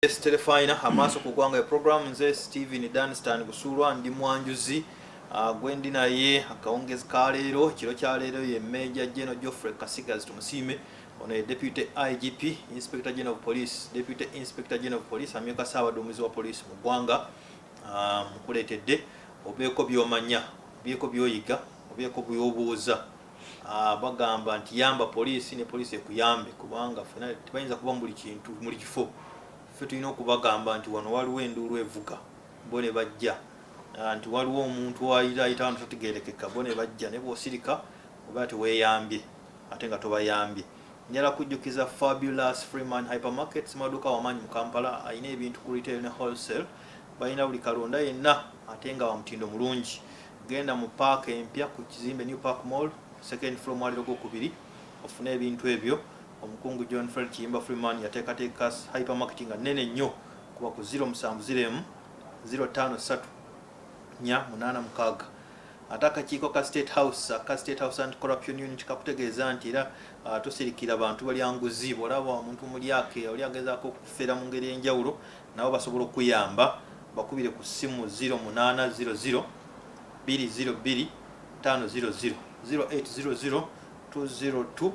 Telefina amaso kugwanga program nze Steven Dunstan kusulwa ndi mwanjuzi gwendi naye akawongezi kalero kiro kya lero ye Major General Geoffrey Kasigazi tumusime ono ye Deputy IGP Inspector General of Police Deputy Inspector General of Police Amyuuka Ssaabaduumizi wa Police mu ggwanga mukuletedde obeeko byomanya obeeko byoyiga obeeko byobuuza bagamba nti yamba police ne police ekuyambe kubanga fena tebayinza kuba muli kintu muli kifo tulina okubagamba nti wano waliwo enduulu evuga bo ne bajja nti waliwo omuntu ayita wano totegeerekeka bo ne bajja ne bw'osirika oba teweeyambye ate nga tobayambye. Njala kujjukiza Fabulous Freeman Hypermarket maduuka wamaanyi mu Kampala alina ebintu ku retail ne wholesale balina buli kalonda yenna ate nga wamutindo mulungi. Genda mu park empya ku kizimbe New Park Mall second floor mwaliro gwokubiri ofune ebintu ebyo. Omukungu John Fred Kiyimba Freeman yateekateeka hypermarket nga nnene nnyo kuba ku 070 053 486 ate akakiiko ka State House Anti-Corruption Unit kakutegeeza nti era tosirikira abantu balyanguzi bw'olaba omuntu mulyake oli agezaako okufeera mu ngeri enjawulo nabo basobola okuyamba bakubire ku ssimu 0800 202 500 0800 202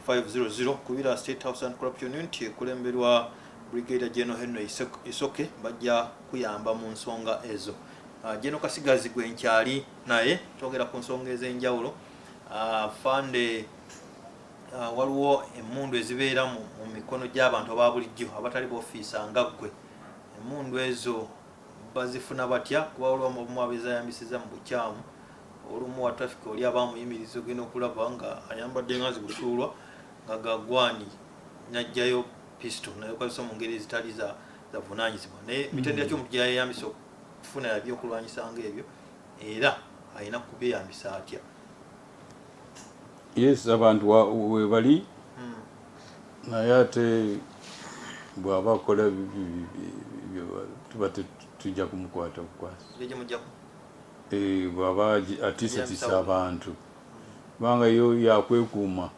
500 kubira State House Anti-Corruption Unit ekulemberwa Brigadier General Henry Isoke bajja kuyamba mu nsonga ezo. General Kasigazi gwenkyali naye twogera ku nsonga ez'enjawulo fande waliwo emmundu ezibeera mu mikono gy'abantu aba bulijjo abatali b'ofiisa nga ggwe. Emmundu ezo bazifuna batya kuba waliwo omu abezayambisiza mu bukyamu olumu wa traffic oli abamuyimiriza ogenda okulaba nga ayambadde nga zikusuulwa nga gagwani najjayo pistol naye kozesa mu ngeri ezitali za vunaanyizibwa naye mitendera ky'omuntu gyayeyambisa okufuna ebyokulwanyisa ng'ebyo era alina kubyeyambisa atya. Yes, abantu webali naye ate bw'aba akola tuba tujja kumukwata bukwasi bw'aba atiisatiisa abantu kubanga yo yakwekuuma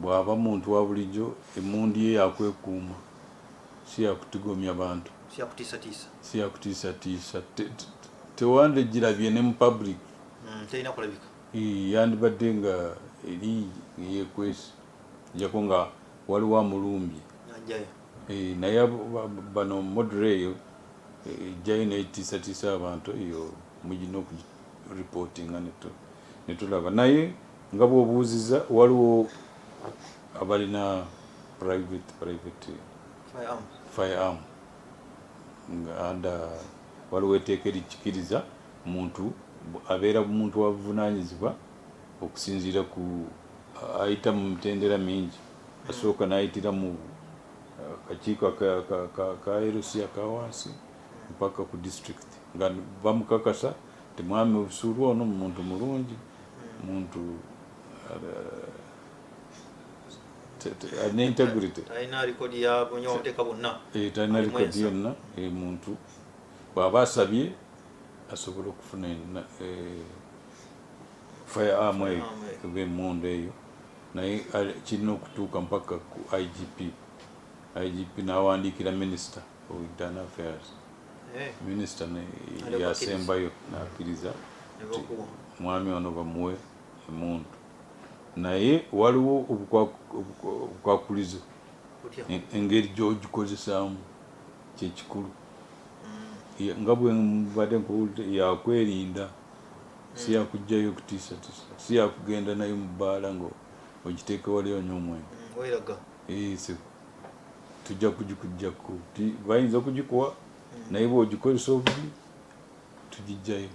bw'aba muntu wa bulijjo emmundu ye yakwekuuma si yakutigomya bantu si yakutiisatiisa tewande girabye ne mu public terina kulabika yandibadde nga eri yekwesi jako nga waliwo amulumbye naye bano modere eyo ejjayo neetiisatiisa abantu eyo mugina okuripotinga netulaba naye nga bw'obuuziza waliwo abalina private firearm nga waliwo etteeka erikikiriza muntu abeera muntu wabuvunaanyizibwa okusinziira ku ayita mu mitendera mingi asooka n'ayitira mu kakiiko ka erosi akawansi mpaka ku district nga bamukakasa ti mwami obusuulwa ono muntu mulungi muntu alina integrity talina likodi ya bunyoteeka bonna talina likodi yonna muntu bw'aba asabye asobola okufuna firearm eyo oba emmundu eyo naye kirina okutuuka mpaka ku IGP n'awandiikira Minister of Internal Affairs Minister yasembayo n'akkiriza mwami ono bamuwe emmundu naye waliwo obukwakulizo engeri gy'ogikozesaamu kyekikulu nga bwe mbadde nkuwulira yakwerinda si yakugjayo okutiisatiisa si yakugenda nayo mu bbaala nga ogiteeka wali onywa omwenge tujja kugikujjako bayinza okugikuwa naye bw'ogikozesa obubi tugijjayo.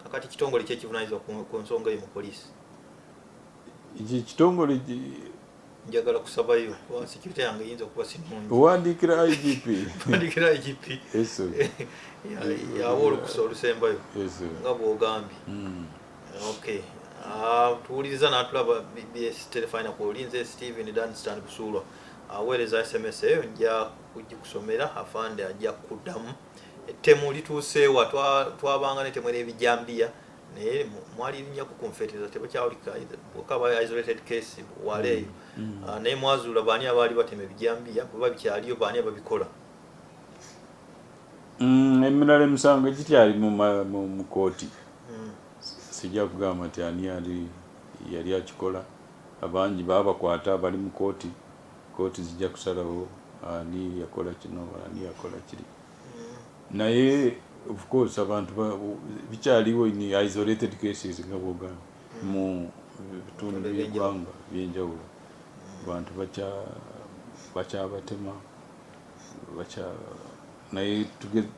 Kakati kitongole ki ekivunaanyizibwa ku nsonga eyo mu poliisi? Ekitongole njagala kusabayo kuba security yange eyinza okuba sinungi. Owandiikira IGP yawa olukusa olusembayo nga bw'ogambye. Okay. Tuwuliriza n'atulaba BBS Telefina ku olinze Steven Dunstan kusuulwa aweereza SMS eyo nja kugikusomera afande ajja kuddamu. Ettemu lituuseewa twabanga n'ettemu ery'ebijambiya naye mwali linnya ku confetteza tebakyawulika okaba isolated case waleeyo naye mwazuula baani abaali batema ebijambiya bweba bikyaliyo baani ababikola emirala emisango gikyali mu kooti sijja kugamba nti ani yali akikola abangi babakwata bali mu kooti zijja kusalawo ani yakola kino ani yakola kiri naye of course abantu bikyaliwo ni isolated cases nga bwogamba mu bitundu by'eggwanga byenjawulo abantu bakyabatema naye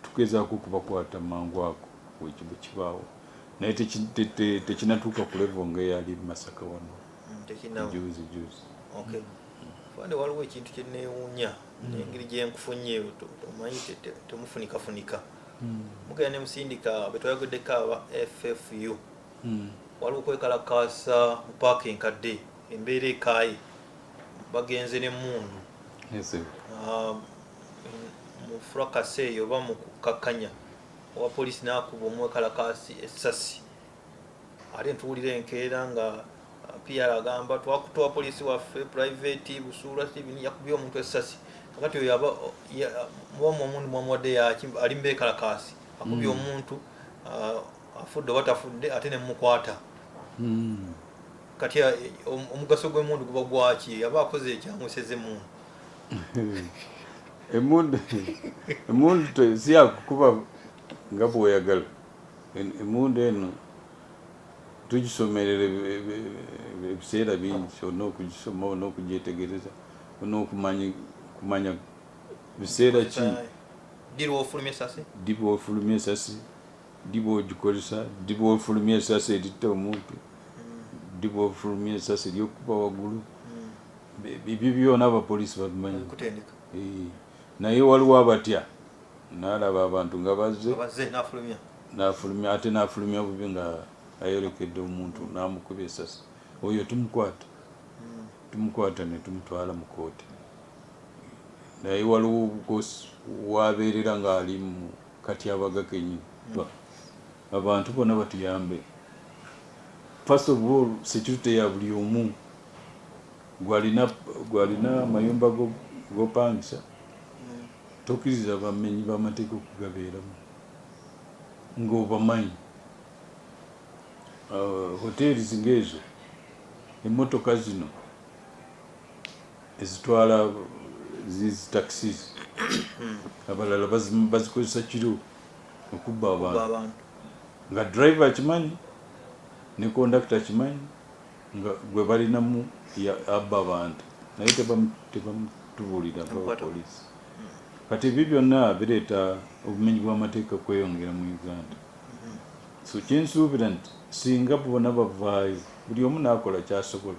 tugezaako okubakwata mangu ako bwe kibaawo naye tekinatuuka ku level ng'eyali Masaka wano juzi fande waliwo ekintu kyenneewuunya n'engeri gyenkufunye omanyi temufunikafunika mugenda ne musindika betwayogeddeko aba FFU waliwo okwekalakaasa mu paaka enkadde embeera ekaayi bagenze n'emmundu mu furakasi eyo oba mu kukakkanya owa poliisi n'akuba omwekalakaasi essasi ate ntuwulira enkeera nga PR agamba twakutowa poliisi waffe private Busuula Stephen yakubye omuntu essasi kakati oyo mubamu omundu mwamuwadde yaki ali mbekalakaasi akubye omuntu afudde oba tafudde ate nemukwata kati omugaso gw'emundu guba gwaki aba akoze ekyamweseze emundu emundu siyakukuba nga bw'oyagala emundu eno tugisomerera ebiseera bingi olina okugisoma olina okugyetegereza olina okumanya biseera ki ddi lw'ofulumya esasi ddi bw'ogikozesa ddi bw'ofulumya esasi eritta omuntu ddi bw'ofulumya esasi ery'okuba waggulu ebyo byonna abapoliisi babimanyi naye waliwo abatya n'alaba abantu nga bazze n'afulumya ate n'afulumya bubi nga ayolekedde omuntu n'amukuba esasi oyo tumukwata ne tumutwala mu kooti naye waliwo wabeerera ng'ali mu katyabaga kenyini abantu bonna batuyambe first of all security ya buli omu gwalina amayumba gopangisa tokkiriza bamenyi b'amateeka okugabeeramu ng'obamanyi hoteli zingezo emmotoka zino ezitwala zizi taxis abalala bazikozesa kiro okubba abantu nga driver akimanyi ne conductor akimanyi nga gwe balinamu abba abantu naye tebamutubulira abapoliisi kati ebyo byonna bireeta obumenyi bw'amateeka kweyongera mu Uganda so kyensuubira nti singa bonna bavaayo buli omu n'akola kyasobola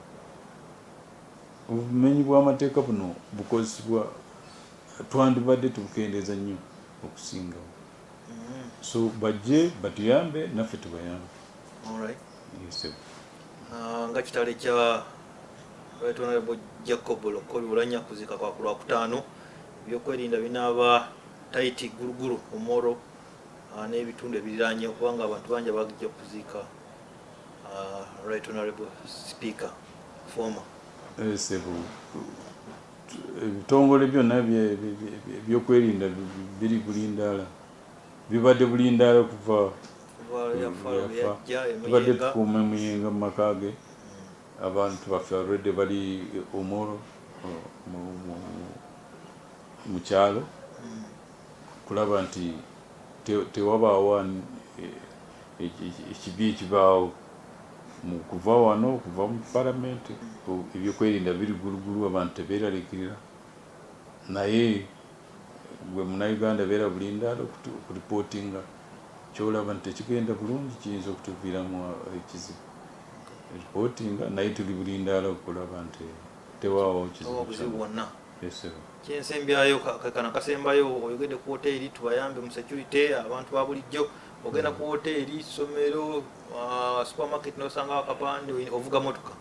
obumenyi bw'amateeka buno bukozesebwa twandibadde tubukendeeza nnyo okusingawo so bajje batuyambe naffe tubayambe nga kitale kya Right Honorable Jacob Lokoli ulanya kuzika kwa Lwakutaano ebyokwerinda binaaba taiti guruguru omoro n'ebitundu ebiriraanye kubanga abantu bangi bagijja kuzika Right Honorable Speaker former ebitongole byonna ebyokwerinda biri bulindaala bibadde bulindaala kuva tubadde tukuuma emuyenga mu maka ge abantu baffe already bali omoro mu kyalo kulaba nti tewabaawo ekibi ekibaawo kuva wano kuva mu palamenti ebyokwerinda biri gulugulu abantu tebeeraliikirira naye gwe munnayuganda beera bulindaala okuripootinga kyolaba nti tekigenda bulungi kiyinza okutuviiramu ekizibu ripootinga naye tuli bulindaala okulaba nti tewaawo kizibu wonna kyensembyayo kakana kasembayo oyogedde ku hoteri tubayambe mu security abantu ba bulijjo ogenda ku hoteri somero supermarket nosanga akapande ovuga motoka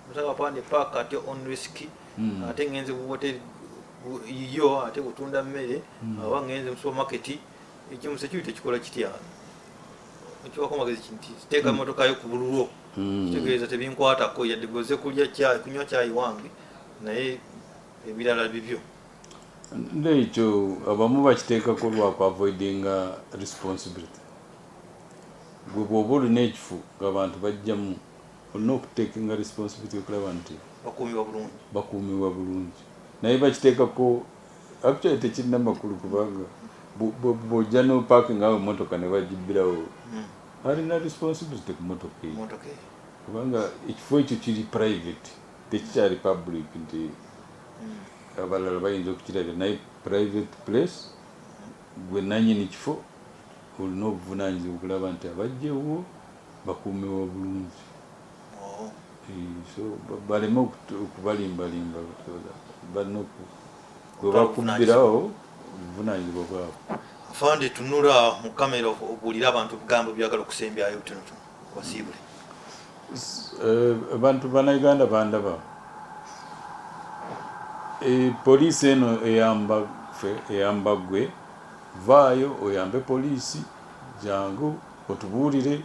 nosanga akapande park ate on risk ate ngenze ku hoteri iyo ate kutunda mmere aba ngenze mu supermarket ekyo mu security kikola kitya okiwako magezi kinti teeka emotoka yo ku bululwo kitegeeza tebinkwatako yadde goze kulya cyayi kunywa cyayi wange naye ebirala bibyo nekyo abamu bakiteekako lwakuavoidinga responsibility gwe bwoba olina ekifu ng'abantu bajjamu olina okuteekinga responsibility okulaba nti bakuumibwa bulungi naye bakiteekako actually tekirina makulu kubanga bw'ojja n'opaakinga awo emmotoka ne bagibbirawo alina responsibility ku mmotoka eyo kubanga ekifo ekyo kiri private tekikyali public nti abalala bayinza okukirabira naye private place gwe nannyini kifo olina obuvunaanyizibwa okulaba nti abajjewo bakuumibwa bulungi so baleme okubalimbalimba balina gwe bakubbirawo obuvunaanyizibwa bwabwe afande tunula mu kamera obuulira abantu bigambo byagala okusembyayo butonotono wasiibule abantu bannayuganda bandaba poliisi eno eyamba gwe vaayo oyambe poliisi jangu otubuulire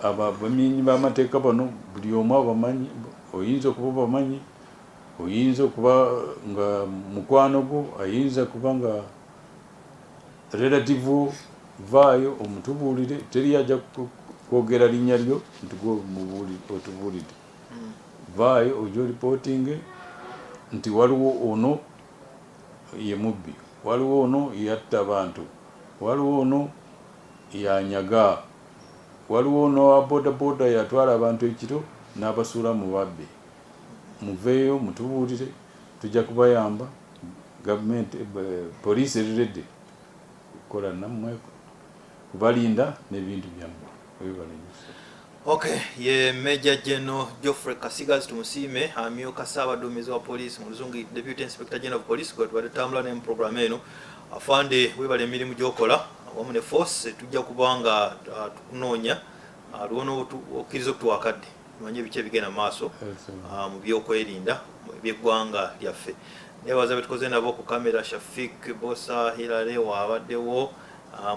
abamenyi b'amateeka bano buli omu abamanyi oyinza okuba obamanyi oyinza okuba nga mukwano gwo ayinza kuba nga relative wo vaayo omutubuulire teri ajja kwogera linnya lyo nti gwe otubuulire vaayo ojja oripootinge nti waliwo ono ye mubbi waliwo ono yatta abantu waliwo ono yanyaga waliwo ono wa bodaboda yatwala abantu ekiro n'abasuula mu babbe muveeyo mutubuulire tujja kubayamba gavumenti poliisi erirede kukola nammwe kubalinda n'ebintu byammwe ebibalengusa Okay, ye Major General Geoffrey Kasigazi tumusiime Amyuuka Ssaabaduumizi wa Poliisi mu Luzungu Deputy Inspector General of Police gwe tubatambula ne program eno afande webale emirimu gy'okola wamu ne force tujja kubanga tukunoonya aliwo okkiriza okutuwakadde tumanye ebiki ebigenda maaso mu byokwerinda mu by'eggwanga lyaffe nebaza betukoze nabo ku kamera Shafik Bosa Hilale wabaddewo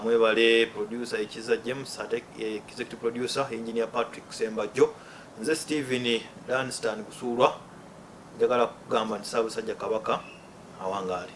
mwebale producer Ekiza James ate executive producer engineer Patrick Sembajjo nze Steven Danstan kusuulwa njagala kugamba nti Ssaabasajja Kabaka awangaale.